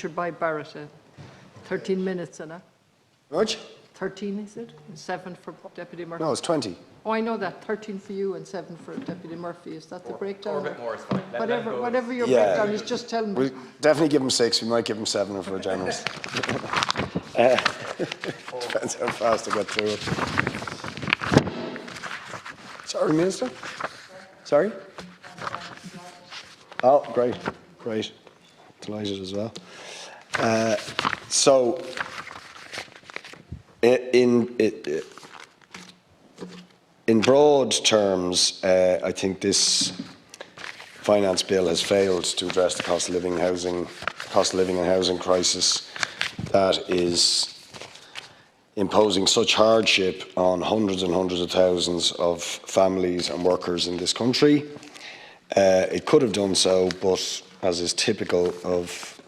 Richard Boyd Barrett, 13 minutes, innit? Much? 13, is it? And 7 for Deputy Murphy? No, it's 20. Oh, I know that. 13 for you and 7 for Deputy Murphy. Is that the breakdown? Or a bit more is fine. Whatever your breakdown is, just tell me. We'll definitely give him 6. We might give him 7 if we're generous. Depends how fast I get through it. Sorry, Minister? Sorry? Oh, great, great. Delighted as well. So, in broad terms, I think this finance bill has failed to address the cost of living and housing crisis that is imposing such hardship on hundreds and hundreds of thousands of families and workers in this country. It could have done so, but as is typical of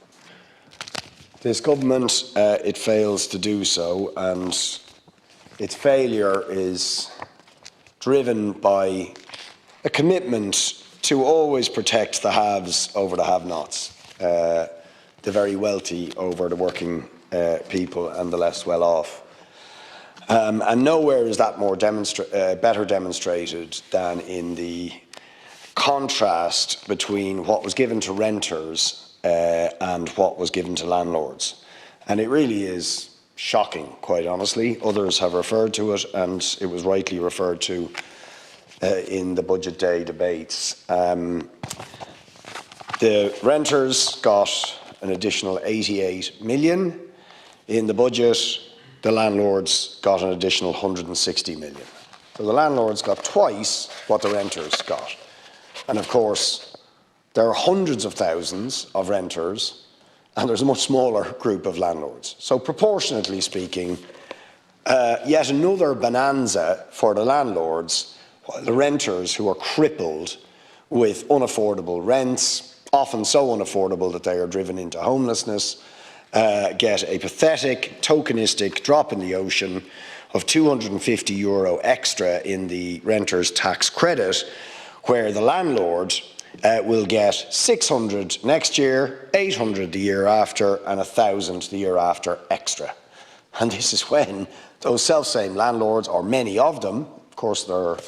this government, it fails to do so, and its failure is driven by a commitment to always protect the haves over the have-nots, the very wealthy over the working people and the less well-off. And nowhere is that more better demonstrated than in the contrast between what was given to renters and what was given to landlords. And it really is shocking, quite honestly. Others have referred to it, and it was rightly referred to in the Budget Day debates. The renters got an additional 88 million in the budget. The landlords got an additional 160 million. So the landlords got twice what the renters got. And of course, there are hundreds of thousands of renters, and there's a much smaller group of landlords. So proportionately speaking, yet another bonanza for the landlords, while the renters, who are crippled with unaffordable rents, often so unaffordable that they are driven into homelessness, get a pathetic, tokenistic drop in the ocean of €250 extra in the renter's tax credit, where the landlord will get 600 next year, 800 the year after, and 1,000 the year after extra. And this is when those self-same landlords, or many of them, of course there are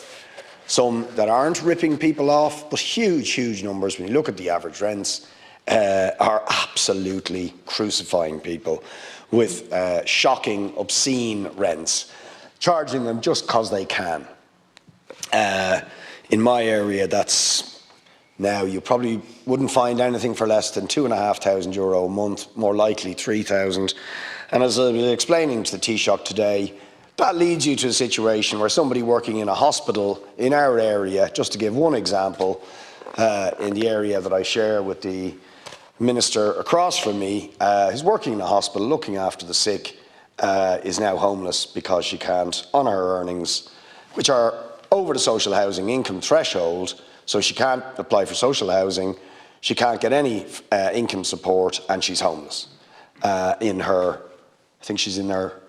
some that aren't ripping people off, but huge, huge numbers, when you look at the average rents, are absolutely crucifying people with shocking, obscene rents, charging them just because they can. In my area, that's now, you probably wouldn't find anything for less than €2,500 a month, more likely 3,000. And as I was explaining to the Taoiseach today, that leads you to a situation where somebody working in a hospital in our area, just to give one example, in the area that I share with the minister across from me, who's working in a hospital looking after the sick, is now homeless because she can't, on her earnings, which are over the social housing income threshold, so she can't apply for social housing, she can't get any income support, and she's homeless in her, I think she's in her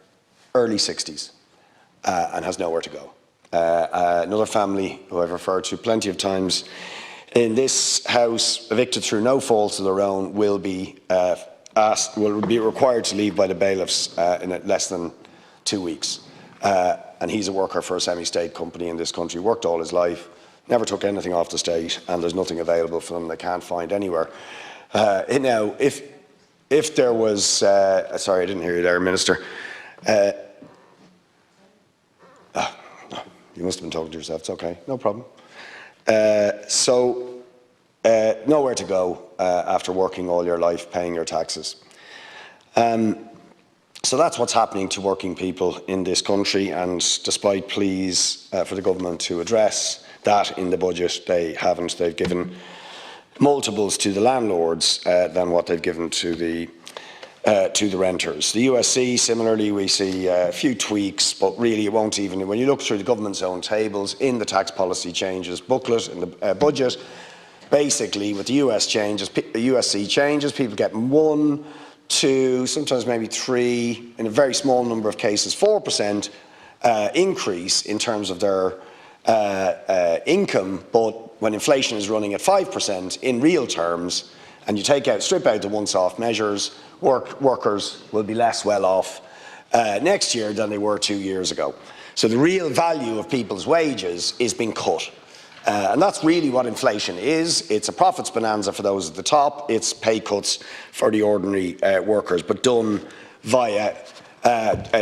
early 60s and has nowhere to go. Another family who I've referred to plenty of times in this house, evicted through no fault of their own, will be required to leave by the bailiffs in less than 2 weeks. And he's a worker for a semi-state company in this country, worked all his life, never took anything off the state, and there's nothing available for them they can't find anywhere. Now, if there was, sorry, I didn't hear you there, Minister. You must have been talking to yourself, it's okay, no problem. Nowhere to go after working all your life, paying your taxes. So that's what's happening to working people in this country, and despite pleas for the government to address that in the budget, they haven't. They've given multiples to the landlords than what they've given to the renters. The USC, similarly, we see a few tweaks, but really it won't even, when you look through the government's own tables in the tax policy changes booklet in the budget, basically with the USC changes, people get 1, 2, sometimes maybe 3, in a very small number of cases, 4% increase in terms of their income, but when inflation is running at 5% in real terms, and you strip out the once-off measures, workers will be less well off next year than they were 2 years ago. So the real value of people's wages is being cut. And that's really what inflation is. It's a profits bonanza for those at the top. It's pay cuts for the ordinary workers, but done via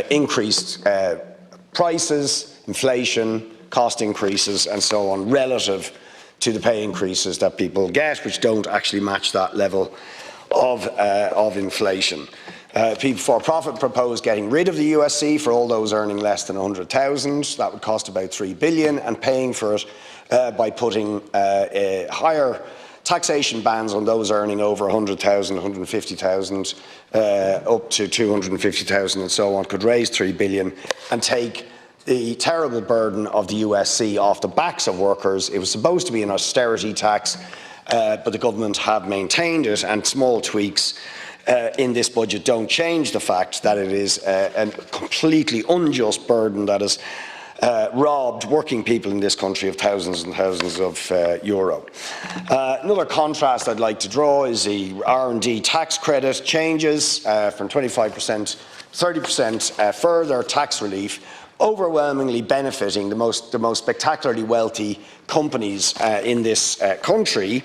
increased prices, inflation, cost increases, and so on, relative to the pay increases that people get, which don't actually match that level of inflation. People for Profit propose getting rid of the USC for all those earning less than 100,000. That would cost about $3 billion, and paying for it by putting higher taxation bans on those earning over 100,000, 150,000, up to 250,000 and so on, could raise $3 billion and take the terrible burden of the USC off the backs of workers. It was supposed to be an austerity tax, but the government have maintained it, and small tweaks in this budget don't change the fact that it is a completely unjust burden that has robbed working people in this country of thousands and thousands of euro. Another contrast I'd like to draw is the R&D tax credit changes from 25% to 30% further tax relief, overwhelmingly benefiting the most spectacularly wealthy companies in this country,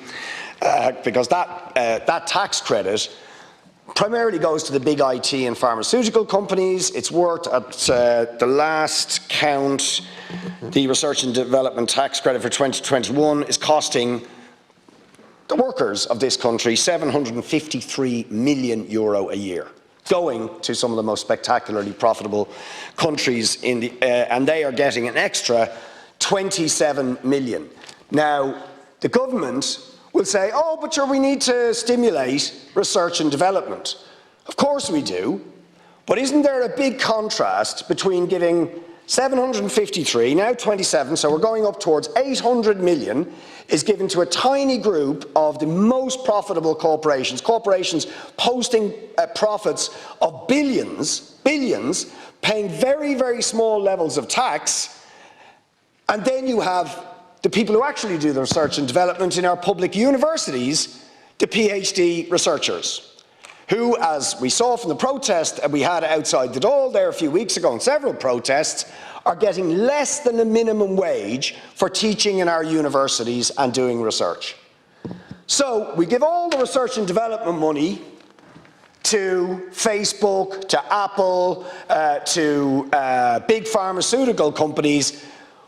because that tax credit primarily goes to the big IT and pharmaceutical companies. It's worth, at the last count, the research and development tax credit for 2021 is costing the workers of this country €753 million a year, going to some of the most spectacularly profitable countries in the, and they are getting an extra 27 million. Now, the government will say, oh, but sure, we need to stimulate research and development. Of course we do, but isn't there a big contrast between giving 753, now 27, so we're going up towards 800 million, is given to a tiny group of the most profitable corporations, posting profits of billions, paying very, very small levels of tax, and then you have the people who actually do the research and development in our public universities, the PhD researchers, who, as we saw from the protest that we had outside the Dáil there a few weeks ago, and several protests, are getting less than the minimum wage for teaching in our universities and doing research. So we give all the research and development money to Facebook, to Apple, to big pharmaceutical companies,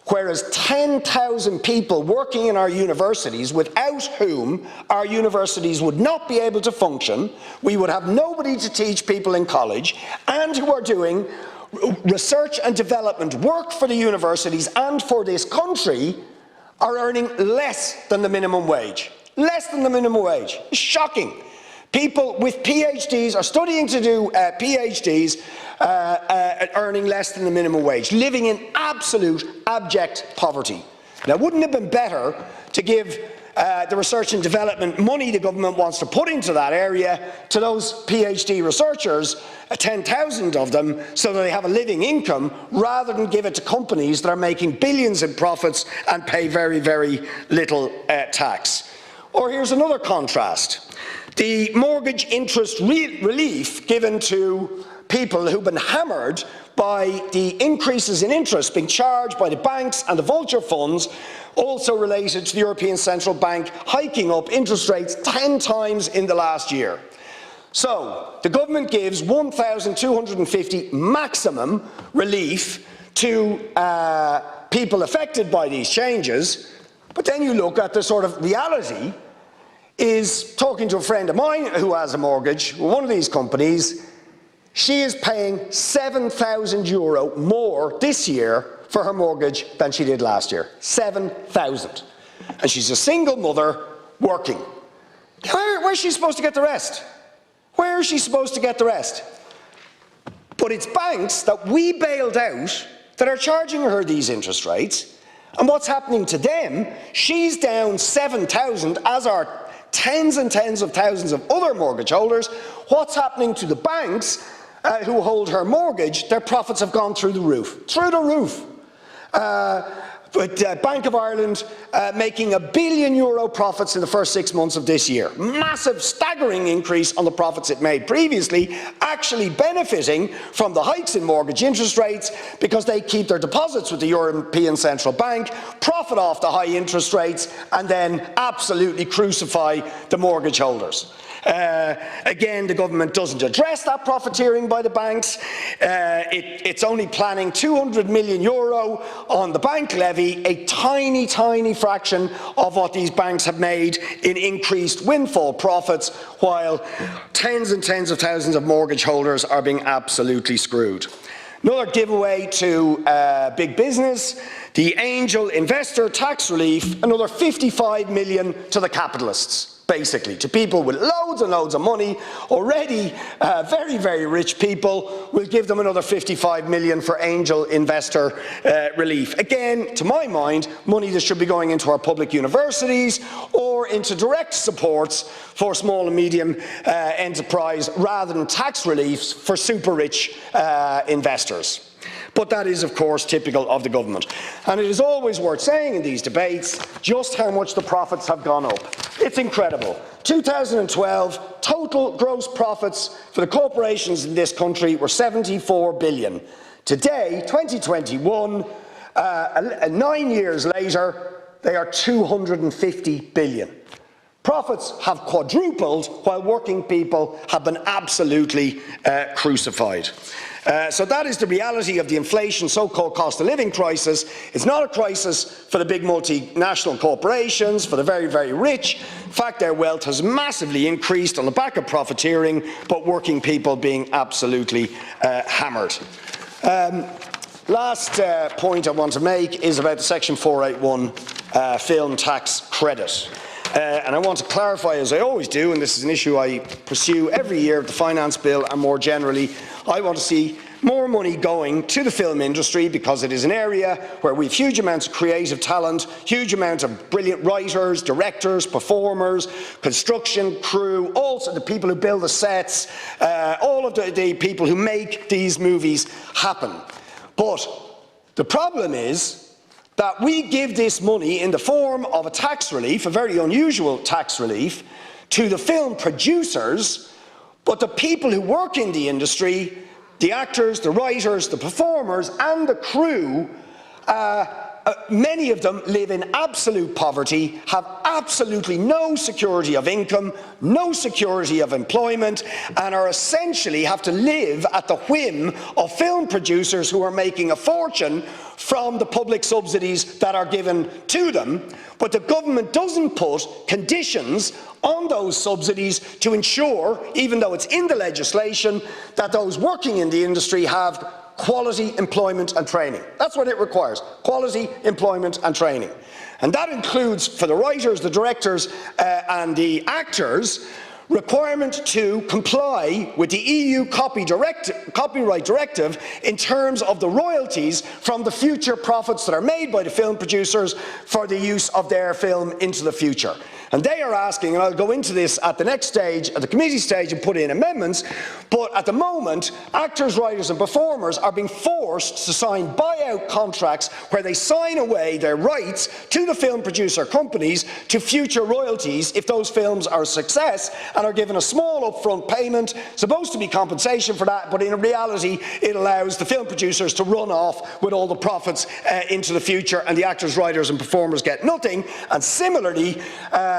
whereas 10,000 people working in our universities, without whom our universities would not be able to function, we would have nobody to teach people in college, and who are doing research and development work for the universities and for this country, are earning less than the minimum wage. Less than the minimum wage. It's shocking. People with PhDs are studying to do PhDs, earning less than the minimum wage, living in absolute abject poverty. Now, wouldn't it have been better to give the research and development money the government wants to put into that area to those PhD researchers, 10,000 of them, so that they have a living income, rather than give it to companies that are making billions in profits and pay very, very little tax? Or here's another contrast. The mortgage interest relief given to people who've been hammered by the increases in interest being charged by the banks and the vulture funds, also related to the European Central Bank hiking up interest rates 10 times in the last year. So the government gives 1,250 maximum relief to people affected by these changes, but then you look at the sort of reality. Is talking to a friend of mine who has a mortgage with one of these companies. She is paying €7,000 more this year for her mortgage than she did last year. 7,000. And she's a single mother working. Where's she supposed to get the rest? Where is she supposed to get the rest? But it's banks that we bailed out that are charging her these interest rates. And what's happening to them? She's down 7,000, as are tens and tens of thousands of other mortgage holders. What's happening to the banks who hold her mortgage? Their profits have gone through the roof. Through the roof. with Bank of Ireland making €1 billion profits in the first 6 months of this year. Massive, staggering increase on the profits it made previously, actually benefiting from the hikes in mortgage interest rates because they keep their deposits with the European Central Bank, profit off the high interest rates, and then absolutely crucify the mortgage holders. Again, the government doesn't address that profiteering by the banks. It's only planning €200 million on the bank levy, a tiny, tiny fraction of what these banks have made in increased windfall profits, while tens and tens of thousands of mortgage holders are being absolutely screwed. Another giveaway to big business, the angel investor tax relief, another €55 million to the capitalists. Basically, to people with loads and loads of money, already very, very rich people, will give them another €55 million for angel investor relief. Again, to my mind, money that should be going into our public universities or into direct supports for small and medium enterprise rather than tax reliefs for super rich investors. But that is, of course, typical of the government. And it is always worth saying in these debates just how much the profits have gone up. It's incredible. 2012, total gross profits for the corporations in this country were €74 billion. Today, 2021, 9 years later, they are €250 billion. Profits have quadrupled while working people have been absolutely crucified. So that is the reality of the inflation, so-called cost of living crisis. It's not a crisis for the big multinational corporations, for the very, very rich. In fact, their wealth has massively increased on the back of profiteering, but working people being absolutely hammered. Last point I want to make is about the Section 481 film tax credit. And I want to clarify, as I always do, and this is an issue I pursue every year of the finance bill and more generally, I want to see more money going to the film industry because it is an area where we have huge amounts of creative talent, huge amounts of brilliant writers, directors, performers, construction crew, also the people who build the sets, all of the people who make these movies happen. But the problem is that we give this money in the form of a tax relief, a very unusual tax relief, to the film producers, but the people who work in the industry, the actors, the writers, the performers and the crew, many of them live in absolute poverty, have absolutely no security of income, no security of employment, and are essentially have to live at the whim of film producers who are making a fortune from the public subsidies that are given to them. But the government doesn't put conditions on those subsidies to ensure, even though it's in the legislation, that those working in the industry have quality employment and training. That's what it requires, quality employment and training. And that includes, for the writers, the directors and the actors, requirement to comply with the EU copyright directive in terms of the royalties from the future profits that are made by the film producers for the use of their film into the future. And they are asking, and I'll go into this at the next stage, at the committee stage, and put in amendments, but at the moment, actors, writers and performers are being forced to sign buyout contracts where they sign away their rights to the film producer companies to future royalties if those films are a success, and are given a small upfront payment, supposed to be compensation for that, but in reality it allows the film producers to run off with all the profits into the future, and the actors, writers and performers get nothing, and similarly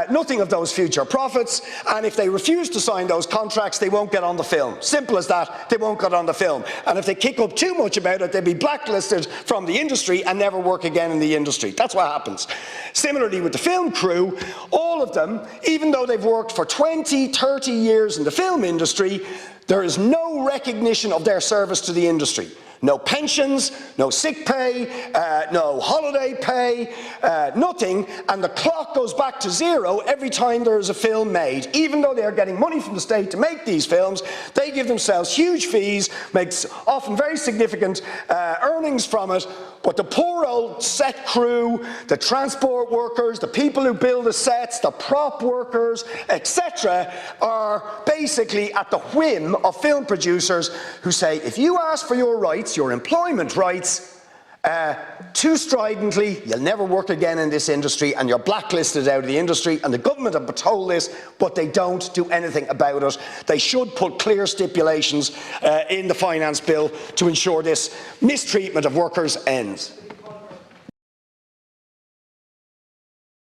nothing of those future profits, and if they refuse to sign those contracts they won't get on the film. Simple as that, they won't get on the film, and if they kick up too much about it they'll be blacklisted from the industry and never work again in the industry. That's what happens. Similarly with the film crew, all of them, even though they've worked for 20, 30 years in the film industry, there is no recognition of their service to the industry. No pensions, no sick pay, no holiday pay, nothing, and the clock goes back to zero every time there is a film made. Even though they are getting money from the state to make these films, they give themselves huge fees, makes often very significant earnings from it, but the poor old set crew, the transport workers, the people who build the sets, the prop workers, etc., are basically at the whim of film producers who say, if you ask for your rights, your employment rights, too stridently, you'll never work again in this industry and you're blacklisted out of the industry, and the government have been told this, but they don't do anything about it. They should put clear stipulations in the finance bill to ensure this mistreatment of workers ends.